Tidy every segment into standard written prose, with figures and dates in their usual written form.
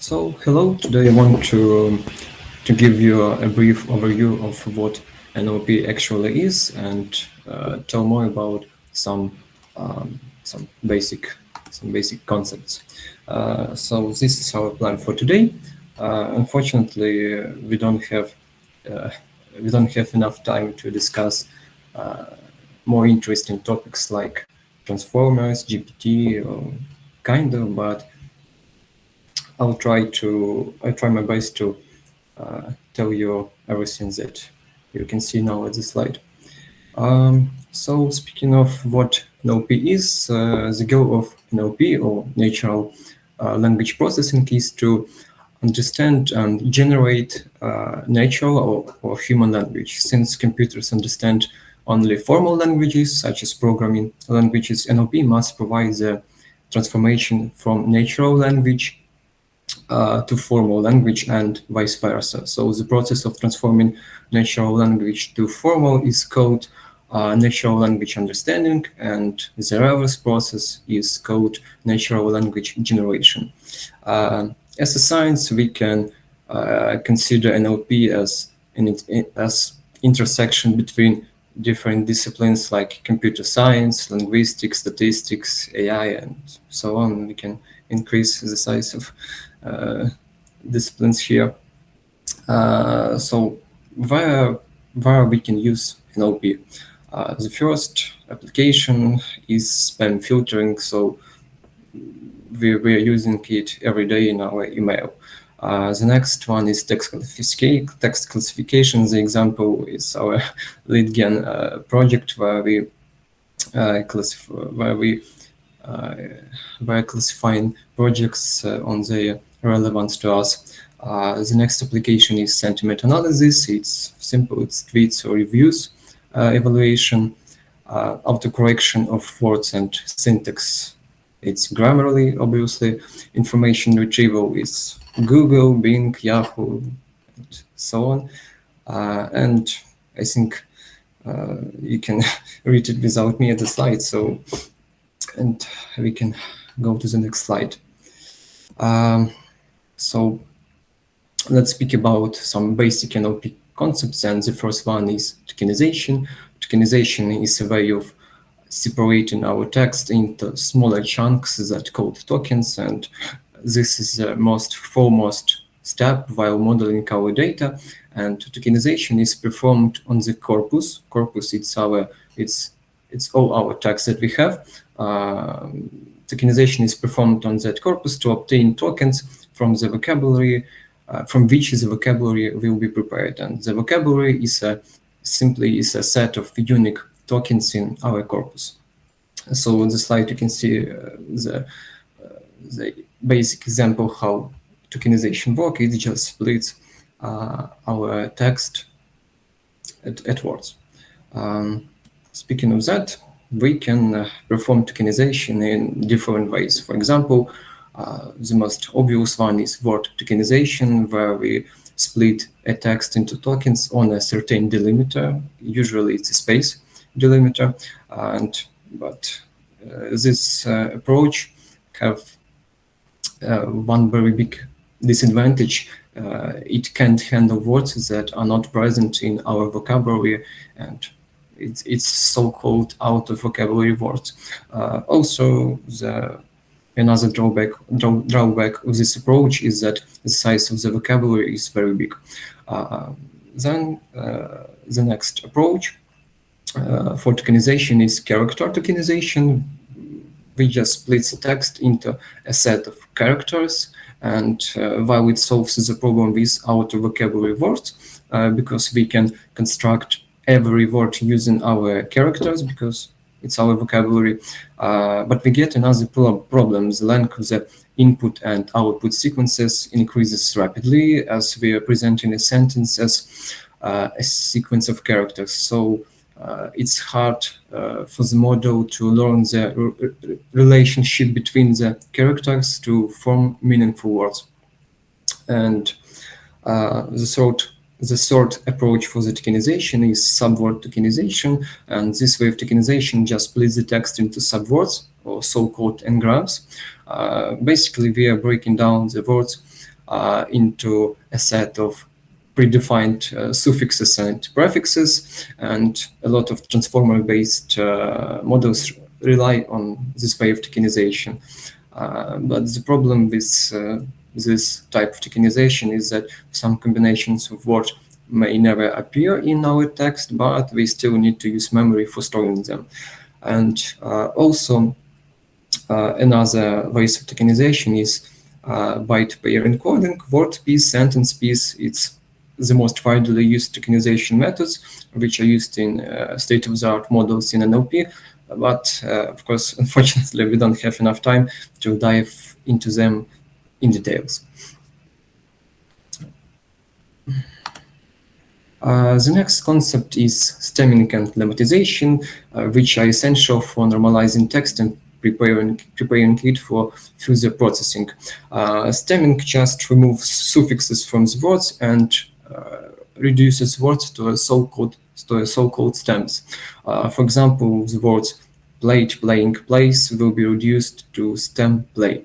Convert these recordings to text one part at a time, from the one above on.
So, hello. Today I want to give you a brief overview of what NLP actually is and tell more about some basic concepts. So this is our plan for today. Unfortunately, uh, we don't have enough time to discuss more interesting topics like transformers, GPT, or kind of, but I try my best to tell you everything that you can see now at the slide. So speaking of what NLP is, the goal of NLP, or natural language processing, is to understand and generate natural or human language. Since computers understand only formal languages, such as programming languages, NLP must provide the transformation from natural language to formal language and vice versa. So the process of transforming natural language to formal is called natural language understanding, and the reverse process is called natural language generation. As a science, we can consider NLP as as intersection between different disciplines like computer science, linguistics, statistics, AI, and so on. We can increase the size of disciplines here. So where we can use NLP. The first application is spam filtering, so we're using it every day in our email. The next one is text classification. The example is our lead gen project where we by classifying projects on their relevance to us. The next application is sentiment analysis. It's simple, it's tweets or reviews evaluation, autocorrection of words and syntax. It's Grammarly, obviously. Information retrieval is Google, Bing, Yahoo, and so on. And I think you can read it without me at the slide. So, and we can go to the next slide. So let's speak about some basic NLP concepts, and the first one is tokenization. Tokenization is a way of separating our text into smaller chunks that called tokens, and this is the most foremost step while modeling our data. And tokenization is performed on the corpus. Corpus, it's all our text that we have. Tokenization is performed on that corpus to obtain tokens from the vocabulary, from which the vocabulary will be prepared. And the vocabulary is simply a set of unique tokens in our corpus. So on the slide you can see the basic example how tokenization works. It just splits our text at words. Speaking of that, we can perform tokenization in different ways. For example, the most obvious one is word tokenization, where we split a text into tokens on a certain delimiter. Usually it's a space delimiter, but this approach have one very big disadvantage. It can't handle words that are not present in our vocabulary, and it's so-called out of vocabulary words. Also, another drawback of this approach is that the size of the vocabulary is very big. Then the next approach for tokenization is character tokenization. We just split the text into a set of characters, and while it solves the problem with out of vocabulary words, because we can construct every word using our characters, because it's our vocabulary, but we get another problem. The length of the input and output sequences increases rapidly as we are presenting a sentence as a sequence of characters. So it's hard for the model to learn the relationship between the characters to form meaningful words. And the third approach for the tokenization is subword tokenization, and this way of tokenization just splits the text into subwords, or so-called n-grams. Basically, we are breaking down the words into a set of predefined suffixes and prefixes, and a lot of transformer-based models rely on this way of tokenization. But the problem with this type of tokenization is that some combinations of words may never appear in our text, but we still need to use memory for storing them. And also, another ways of tokenization is byte pair encoding, word piece, sentence piece. It's the most widely used tokenization methods, which are used in state-of-the-art models in NLP. But of course, unfortunately, we don't have enough time to dive into them in details. The next concept is stemming and lemmatization, which are essential for normalizing text and preparing it for further processing. Stemming just removes suffixes from the words and reduces words to a so-called stems. For example, the words played, playing, plays will be reduced to stem play.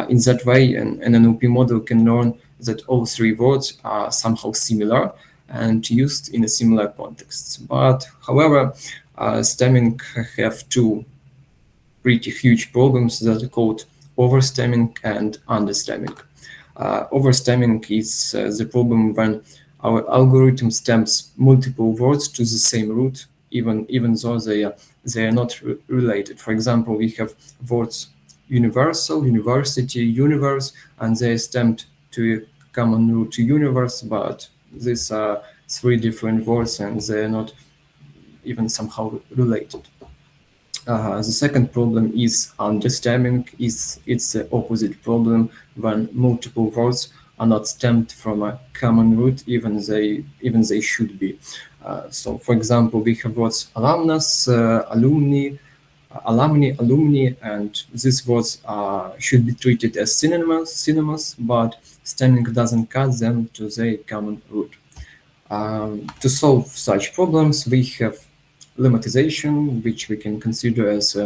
In that way, an NLP model can learn that all three words are somehow similar and used in a similar context. But however, stemming have two pretty huge problems that are called overstemming and understemming. Overstemming is the problem when our algorithm stems multiple words to the same root, even though they are not related. For example, we have words universal, university, universe, and they are stemmed to a common root to universe, but these are three different words and they are not even somehow related. The second problem is understemming. It's the opposite problem when multiple words are not stemmed from a common root, even they should be. So, for example, we have words alumnus, alumni, and these words should be treated as synonyms, but stemming doesn't cut them to their common root. To solve such problems, we have lemmatization, which we can consider as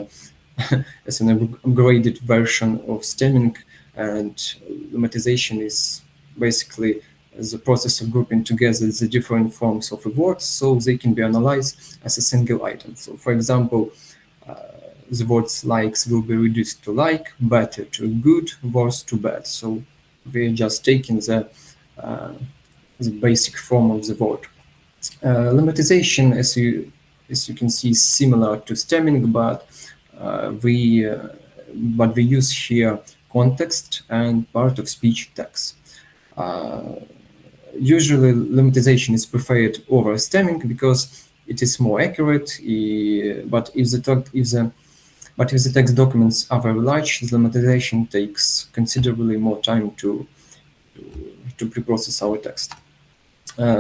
as an upgraded version of stemming, and lemmatization is basically the process of grouping together the different forms of a word so they can be analyzed as a single item. So, for example, the words likes will be reduced to like, better to good, worse to bad. So we're just taking the basic form of the word. Lemmatization, as you can see, is similar to stemming, but we use here context and part of speech tags. Usually, lemmatization is preferred over stemming because it is more accurate. But if the text documents are very large, lemmatization takes considerably more time to preprocess our text.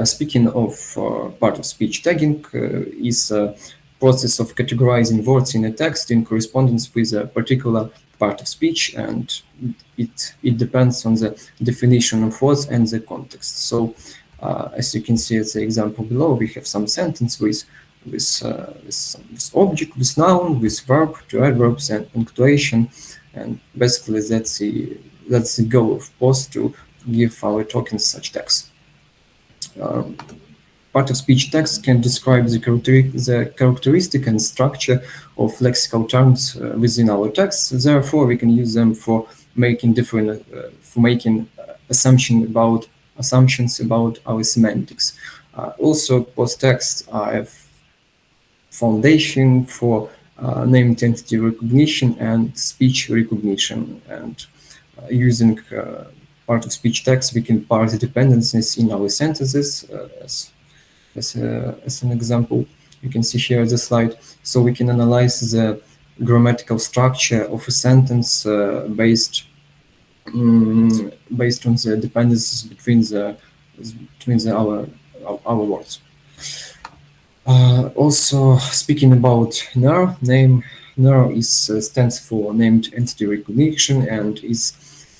Speaking of part of speech tagging, is a process of categorizing words in a text in correspondence with a particular part of speech, and it depends on the definition of words and the context. So, as you can see at the example below, we have some sentence with object, with noun, with verb, two adverbs, and punctuation, and basically that's the goal of POS, to give our tokens such text. Part of speech text can describe the characteristic and structure of lexical terms within our text. Therefore, we can use them for making assumptions about our semantics. Also, post texts are a foundation for named entity recognition and speech recognition. And using part of speech text, we can parse the dependencies in our sentences. As an example, you can see here the slide. So we can analyze the grammatical structure of a sentence based on the dependencies between our words. Also, speaking about NER, NER stands for named entity recognition, and it's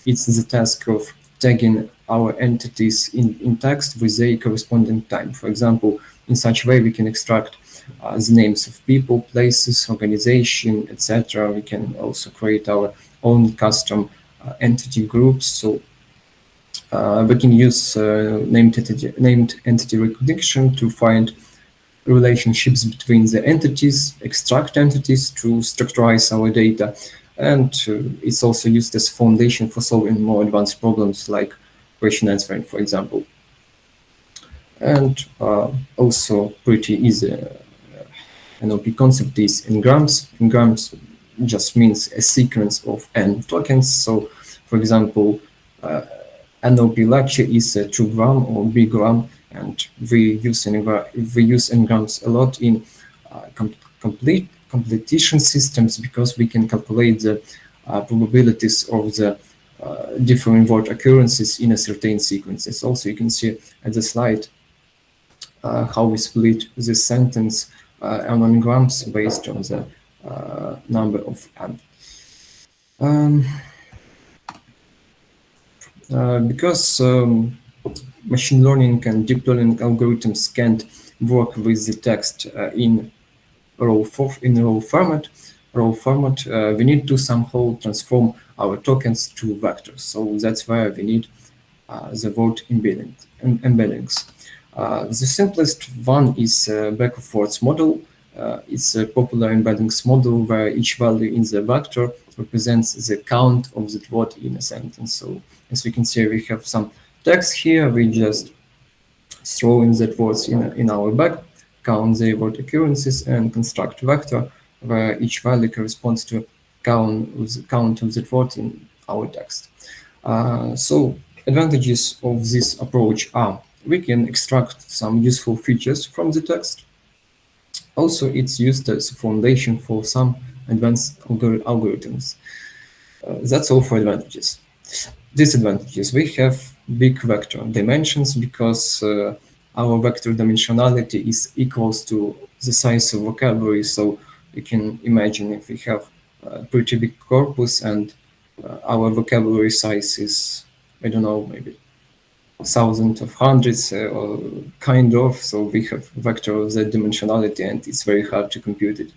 the task of tagging our entities in text with their corresponding time. For example, in such way we can extract the names of people, places, organization, etc. We can also create our own custom entity groups. So We can use named entity recognition to find relationships between the entities, extract entities to structurize our data, and it's also used as a foundation for solving more advanced problems like question answering, for example. And also pretty easy NLP concept is n-grams. N-grams just means a sequence of n tokens. So, for example, NLP lecture is a 2 gram or b-gram, and we use n-grams a lot in completion systems because we can calculate the probabilities of the different word occurrences in a certain sequences. Also, you can see at the slide how we split this sentence on n-grams based on the number of n. Because machine learning and deep learning algorithms can't work with the text in raw format, we need to somehow transform our tokens to vectors. So that's why we need the word embeddings. The simplest one is back-of-words model. It's a popular embeddings model where each value in the vector represents the count of that word in a sentence. So as we can see, we have some text here. We just throw in that words in our bag, count the word occurrences, and construct vector where each value corresponds to count of that word in our text. So advantages of this approach are we can extract some useful features from the text. Also, it's used as a foundation for some advanced algorithms. That's all for advantages. Disadvantages: we have big vector dimensions because our vector dimensionality is equals to the size of vocabulary. So you can imagine if we have a pretty big corpus and our vocabulary size is, I don't know, maybe thousands of hundreds or kind of, so we have vector of that dimensionality and it's very hard to compute it.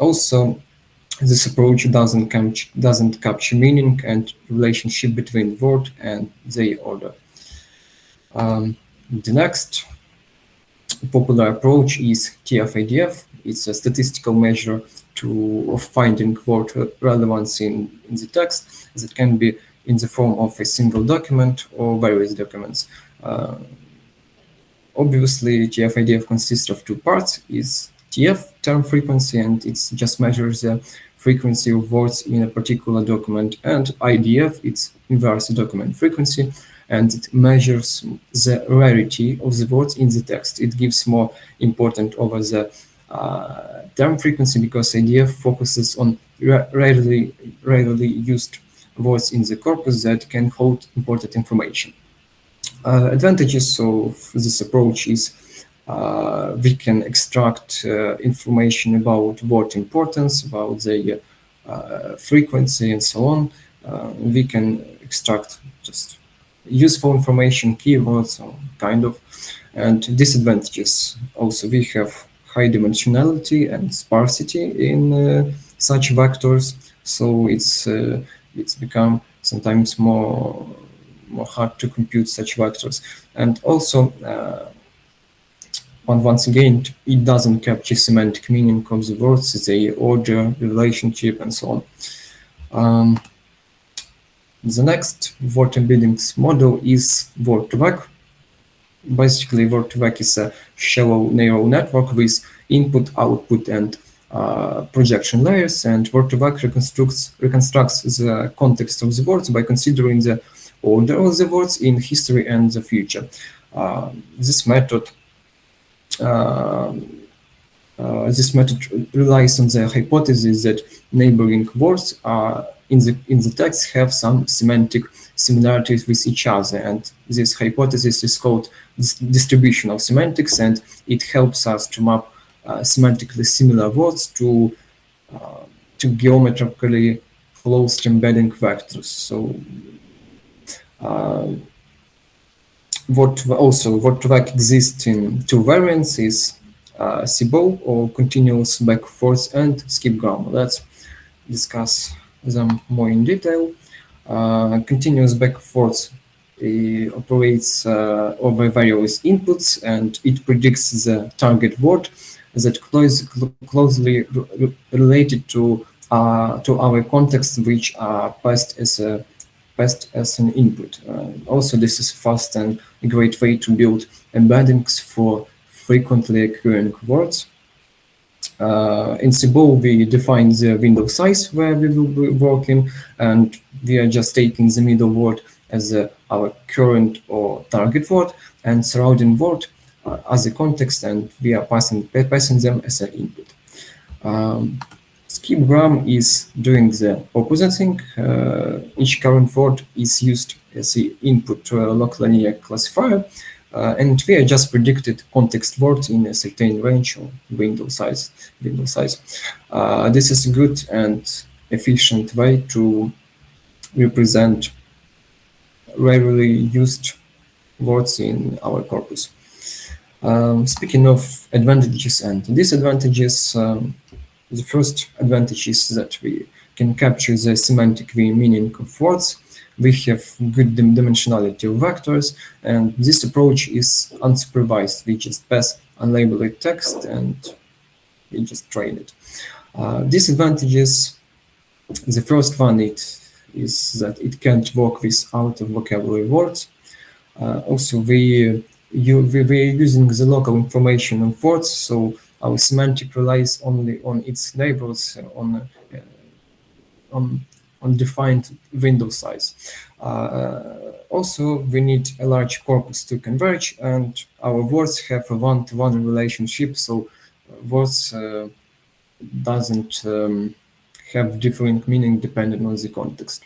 Also, this approach doesn't capture meaning and relationship between word and their order. The next popular approach is TF-IDF. It's a statistical measure of finding word relevance in the text that can be in the form of a single document or various documents. Obviously, TF-IDF consists of two parts. Is TF, term frequency, and it just measures the frequency of words in a particular document, and IDF, it's inverse document frequency, and it measures the rarity of the words in the text. It gives more important over the term frequency because IDF focuses on rarely used words in the corpus that can hold important information. Advantages of this approach is we can extract information about word importance, about the frequency, and so on. We can extract just useful information, keywords, kind of. And disadvantages: also we have high dimensionality and sparsity in such vectors, so it's become sometimes more hard to compute such vectors. And also, once again, it doesn't capture semantic meaning of the words, the order, relationship, and so on. The next word embeddings model is Word2Vec. Basically, Word2Vec is a shallow neural network with input, output, and projection layers, and Word2Vec reconstructs the context of the words by considering the order of the words in history and the future. This method relies on the hypothesis that neighboring words in the text have some semantic similarities with each other, and this hypothesis is called distribution of semantics, and it helps us to map semantically similar words to geometrically closed embedding vectors. So Word2Vec exists in two variants: is CBOW or continuous back-forth and skip grammar. Let's discuss them more in detail. Continuous backwards operates over various inputs, and it predicts the target word that closely related to our context, which are passed as an input. Also, this is fast and a great way to build embeddings for frequently occurring words. In Symbol, we define the window size where we will be working, and we are just taking the middle word as our current or target word, and surrounding word as a context, and we are passing them as an input. Skipgram is doing the opposite thing. Each current word is used as the input to a local linear classifier, and we are just predicted context words in a certain range or window size. This is a good and efficient way to represent rarely used words in our corpus. Speaking of advantages and disadvantages, the first advantage is that we can capture the semantic meaning of words. We have good dimensionality of vectors, and this approach is unsupervised. We just pass unlabeled text and we just train it. Disadvantages, the first one is that it can't work with out-of-vocabulary words. Also, we're using the local information of words, so our semantic relies only on its neighbors on defined window size. Also, we need a large corpus to converge, and our words have a one-to-one relationship, so words doesn't have different meaning depending on the context.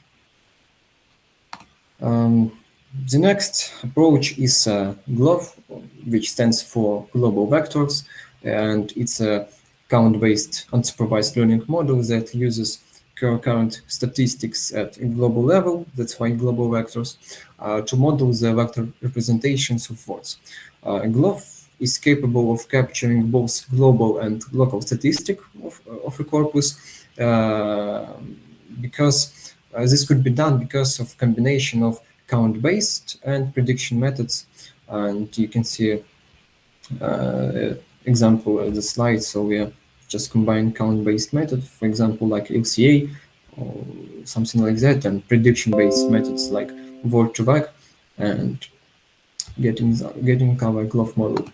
The next approach is GLOV, which stands for Global Vectors, and it's a count-based unsupervised learning model that uses current statistics at a global level, that's why global vectors, to model the vector representations of words. GLOV is capable of capturing both global and local statistic of a corpus, because this could be done because of combination of count-based and prediction methods, and you can see example of the slide. So we are just combine count-based method, for example, like LCA or something like that, and prediction-based methods like word to vec, and getting our GLOV model.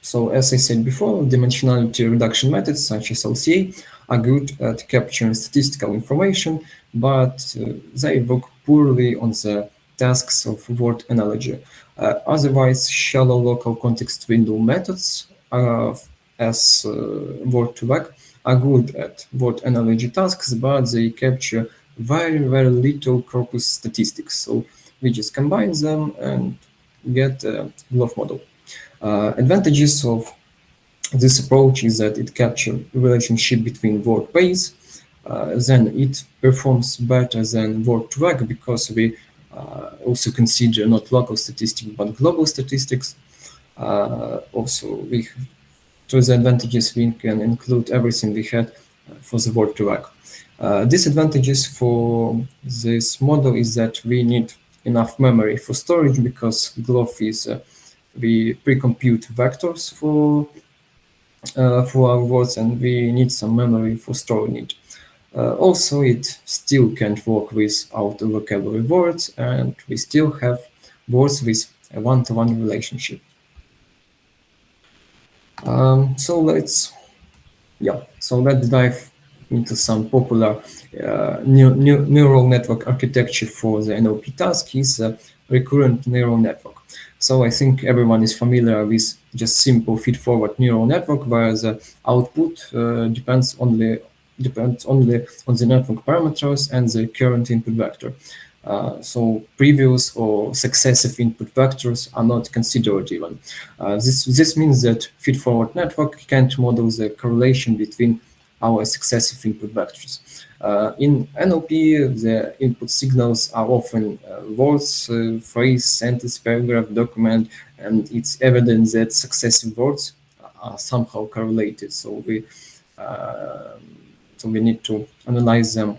So as I said before, dimensionality reduction methods such as LCA are good at capturing statistical information, but they work poorly on the tasks of word analogy. Otherwise, shallow local context window methods, as word to vec, are good at word analogy tasks, but they capture very, very little corpus statistics. So we just combine them and get a GLOV model. Advantages of this approach is that it captures relationship between word pairs. Then it performs better than word to vec because we also consider not local statistics but global statistics. Also, to the advantages, we can include everything we had for the word to vec. Disadvantages for this model is that we need enough memory for storage because GLOV is we pre-compute vectors for our words, and we need some memory for storing it. Also, it still can't work with out-of-vocabulary words, and we still have words with a one-to-one relationship. So let's dive into some popular neural network architecture for the NLP task is recurrent neural network. So I think everyone is familiar with just simple feed-forward neural network where the output depends only on the network parameters and the current input vector. So previous or successive input vectors are not considered even. This means that feed-forward network can't model the correlation between our successive input vectors. In NLP, the input signals are often words, phrase, sentence, paragraph, document, and it's evident that successive words are somehow correlated. So we need to analyze them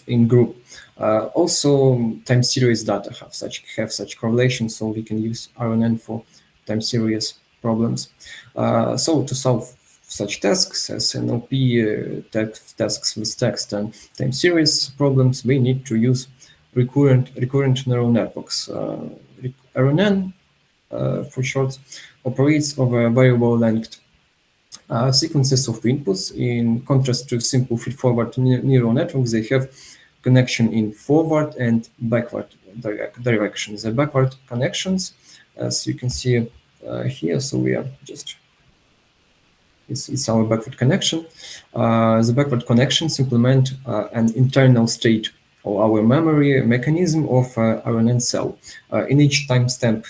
in group. Also, time series data have such correlations, so we can use RNN for time series problems. So to solve such tasks as NLP tasks with text and time series problems, we need to use recurrent neural networks. RNN, for short, operates over variable length sequences of inputs. In contrast to simple feed-forward neural networks, they have connection in forward and backward directions. The backward connections, as you can see here, so we are just, it's our backward connection. The backward connections implement an internal state or our memory mechanism of RNN cell. In each timestamp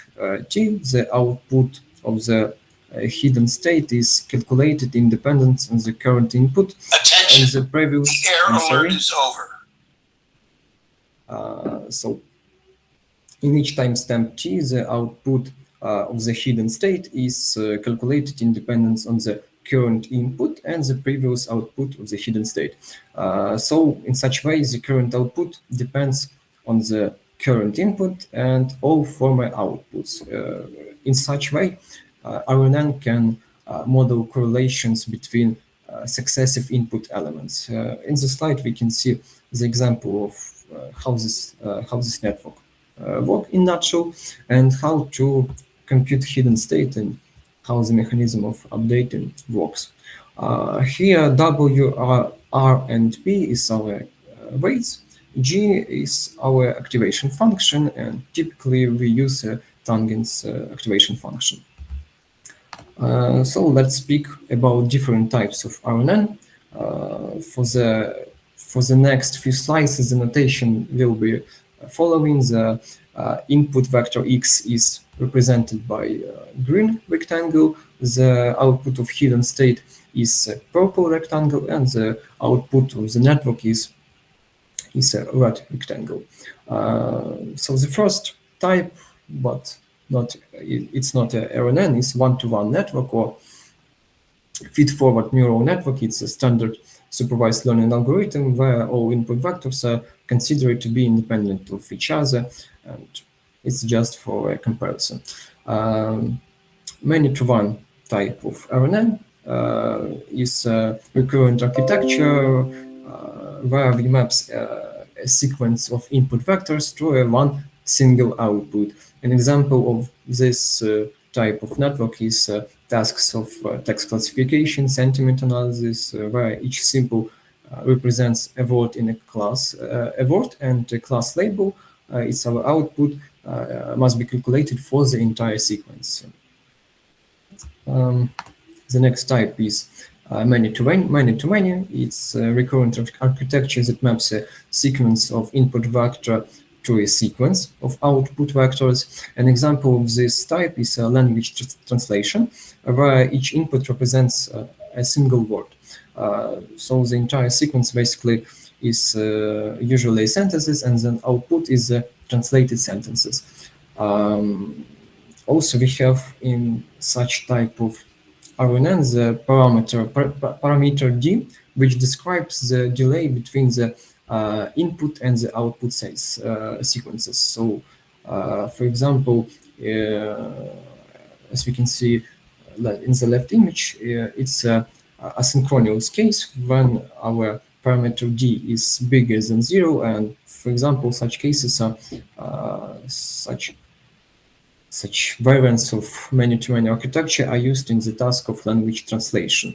t, the output of the hidden state is calculated in dependence on the current input. Attention, and the previous. The error alert is over. So in each timestamp t, the output of the hidden state is calculated in dependence on the current input and the previous output of the hidden state. So in such way, the current output depends on the current input and all former outputs. In such way, RNN can model correlations between successive input elements. In the slide, we can see the example of how this network work in nutshell, and how to compute hidden state and how the mechanism of updating works. Here, W, R, and P is our weights. G is our activation function, and typically we use Tangen's activation function. So let's speak about different types of RNN. For the next few slides, the notation will be following. The input vector x is represented by green rectangle. The output of hidden state is a purple rectangle, and the output of the network is a red rectangle. So the first type, but it's not a RNN, it's one-to-one network or feed-forward neural network. It's a standard supervised learning algorithm where all input vectors are considered to be independent of each other, and it's just for a comparison. Many-to-one type of RNN is a recurrent architecture where we maps a sequence of input vectors to one single output. An example of this type of network is tasks of text classification, sentiment analysis, where each symbol represents a word in a class, a word and a class label. It's our output must be calculated for the entire sequence. The next type is many-to-many. It's a recurrent architecture that maps a sequence of input vector to a sequence of output vectors. An example of this type is a language translation, where each input represents a single word. So the entire sequence basically is usually a sentences, and then output is translated sentences. Also, we have in such type of RNN the parameter D, which describes the delay between the input and the output sequences. So, for example, as we can see in the left image, it's a asynchronous case when our parameter D is bigger than 0, and for example, such cases are such variants of many-to-many architecture are used in the task of language translation.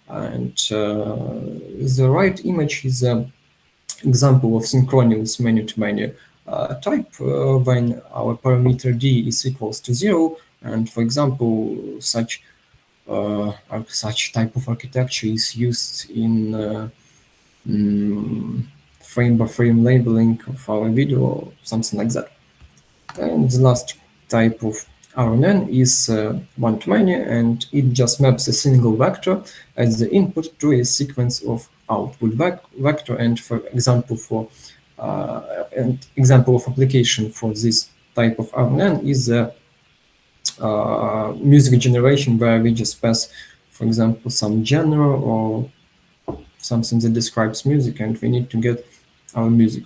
And the right image is an example of synchronous many-to-many type when our parameter D is equals to 0. And for example, such type of architecture is used in frame-by-frame labeling of our video or something like that. And the last type of RNN is one-to-many, and it just maps a single vector as the input to a sequence of output vector. And for example, an example of application for this type of RNN is music generation, where we just pass, for example, some genre or something that describes music, and we need to get our music.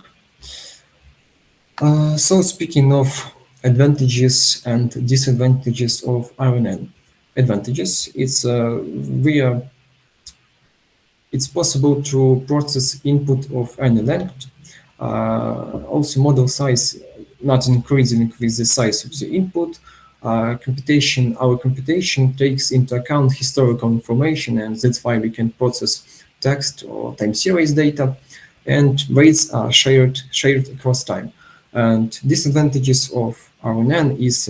So speaking of advantages and disadvantages of RNN, advantages, it's possible to process input of any length. Also model size not increasing with the size of the input. Our computation takes into account historical information, and that's why we can process text or time series data, and weights are shared across time. And disadvantages of RNN is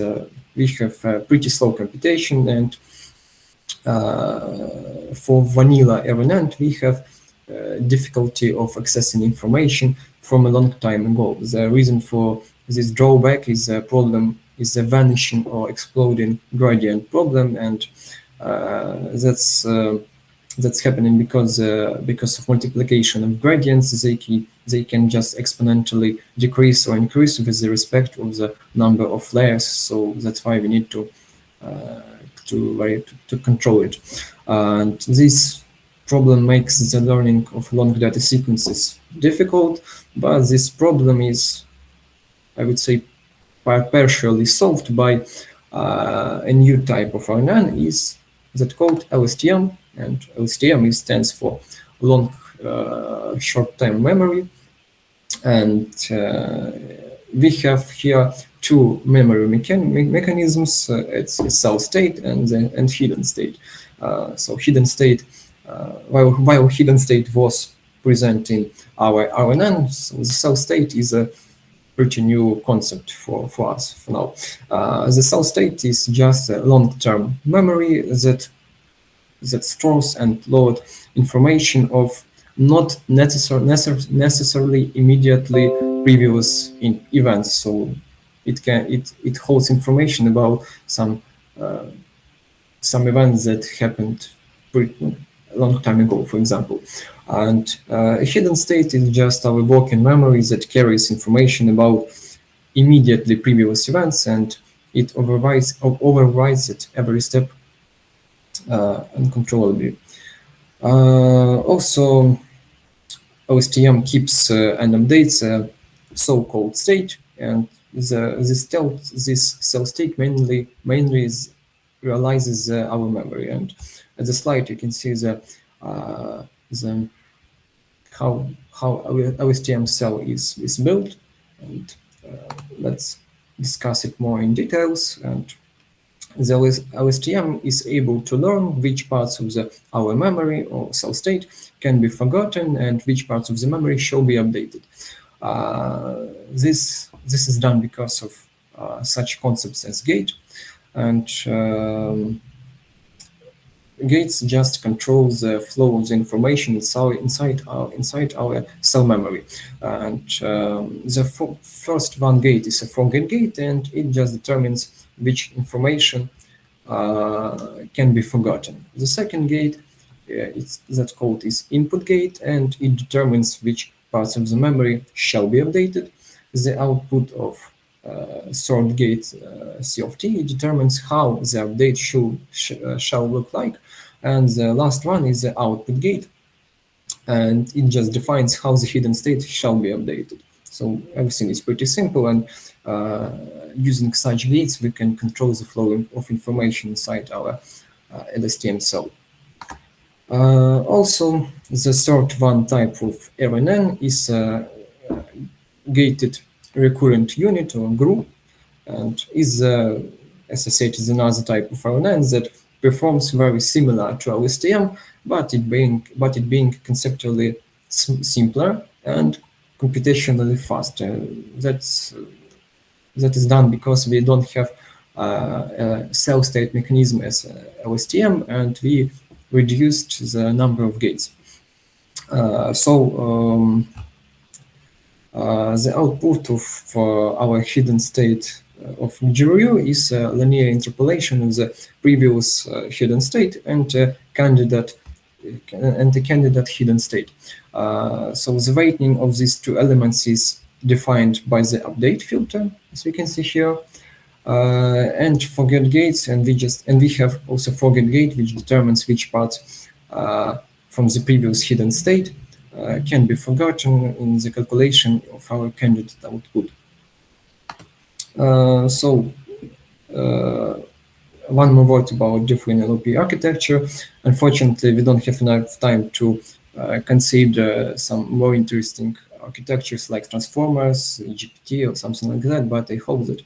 we have pretty slow computation, and for vanilla RNN we have difficulty of accessing information from a long time ago. The reason for this drawback is a problem is the vanishing or exploding gradient problem, and that's happening because of multiplication of gradients. They can just exponentially decrease or increase with the respect of the number of layers. So that's why we need to control it. And this problem makes the learning of long data sequences difficult, but this problem is, I would say, partially solved by a new type of RNN is that called LSTM, and LSTM stands for long short-term memory. And we have here two memory mechanisms. It's cell state and hidden state. So hidden state, while hidden state was present in our RNN, so the cell state is a pretty new concept for us for now. The cell state is just a long-term memory that stores and loads information of not necessarily immediately previous events. So it holds information about some events that happened pretty long time ago, for example. And a hidden state is just our working memory that carries information about immediately previous events, and it overrides it every step uncontrollably. Also, LSTM keeps and updates a so-called state, and this cell state mainly realizes our memory. And at the slide, you can see how LSTM cell is built, and let's discuss it more in details. And the LSTM is able to learn which parts of our memory or cell state can be forgotten and which parts of the memory shall be updated. This is done because of such concepts as gate, and gates just control the flow of the information inside our cell memory. And the first one gate is a forget gate, and it just determines which information can be forgotten. The second gate, that code is input gate, and it determines which parts of the memory shall be updated. The output of third gate, C of T, determines how the update shall look like. And the last one is the output gate, and it just defines how the hidden state shall be updated. So everything is pretty simple, and using such gates, we can control the flow of information inside our LSTM cell. Also, the third one type of RNN is a gated recurrent unit or group, and is associated with another type of RNN that performs very similar to LSTM, but it being conceptually simpler and computationally faster. That is done because we don't have a cell state mechanism as LSTM, and we reduced the number of gates. The output of our hidden state of GRU is a linear interpolation of the previous hidden state and a candidate hidden state. So the weighting of these two elements is defined by the update filter, as we can see here, and forget gates, and we have also forget gate, which determines which part from the previous hidden state can be forgotten in the calculation of our candidate output. One more word about different NLP architecture. Unfortunately, we don't have enough time to consider some more interesting architectures like transformers, GPT, or something like that, but I hope that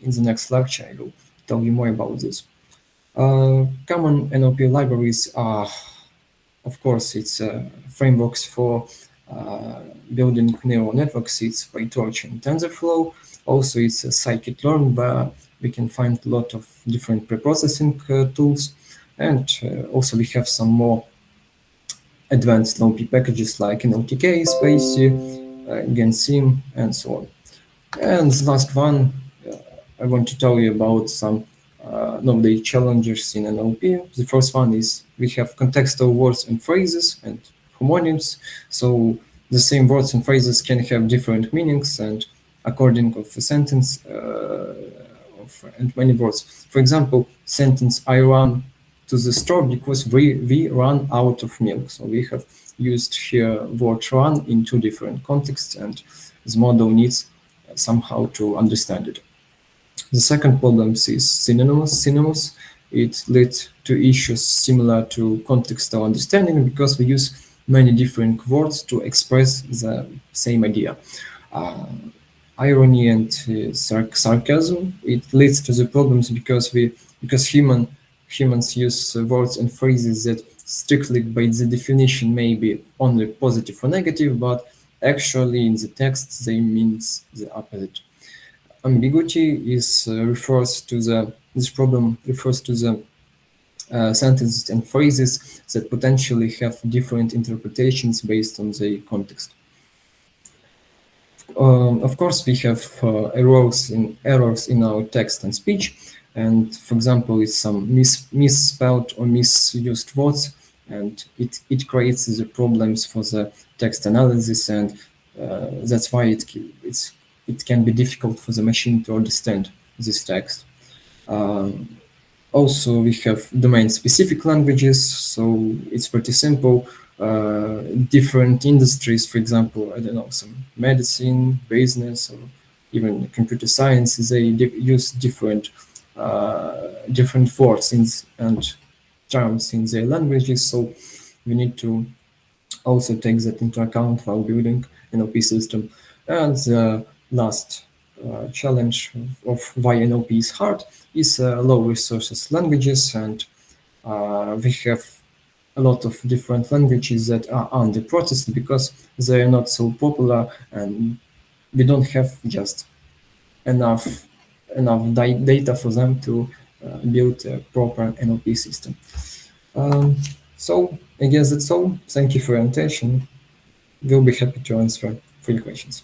in the next lecture I will tell you more about this. Common NLP libraries are, of course, it's frameworks for building neural networks. It's PyTorch and TensorFlow. Also, it's a scikit-learn, where we can find a lot of different preprocessing tools. And also we have some more advanced NLP packages like NLTK, Spacey, GenSim, and so on. And the last one, I want to tell you about some nowadays challenges in NLP. The first one is we have contextual words and phrases and homonyms. So the same words and phrases can have different meanings and according of a sentence and many words. For example, sentence I run to the store because we run out of milk. So we have used here word run in two different contexts, and the model needs somehow to understand it. The second problem is synonyms. It leads to issues similar to contextual understanding because we use many different words to express the same idea. Irony and sarcasm, it leads to the problems because humans use words and phrases that strictly by the definition may be only positive or negative, but actually in the text they means the opposite. Ambiguity is this problem refers to the sentences and phrases that potentially have different interpretations based on the context. Of course, we have errors in our text and speech, and for example, with some misspelled or misused words, and it creates the problems for the text analysis, and that's why it can be difficult for the machine to understand this text. Also, we have domain-specific languages, so it's pretty simple. Different industries, for example, I don't know, some medicine, business, or even computer science, they use different words and terms in their languages. So we need to also take that into account while building NLP system. And the last challenge of why NLP is hard is low resources languages, and we have a lot of different languages that are under processed because they are not so popular, and we don't have just enough data for them to build a proper NLP system. So I guess that's all. Thank you for your attention. We'll be happy to answer for your questions.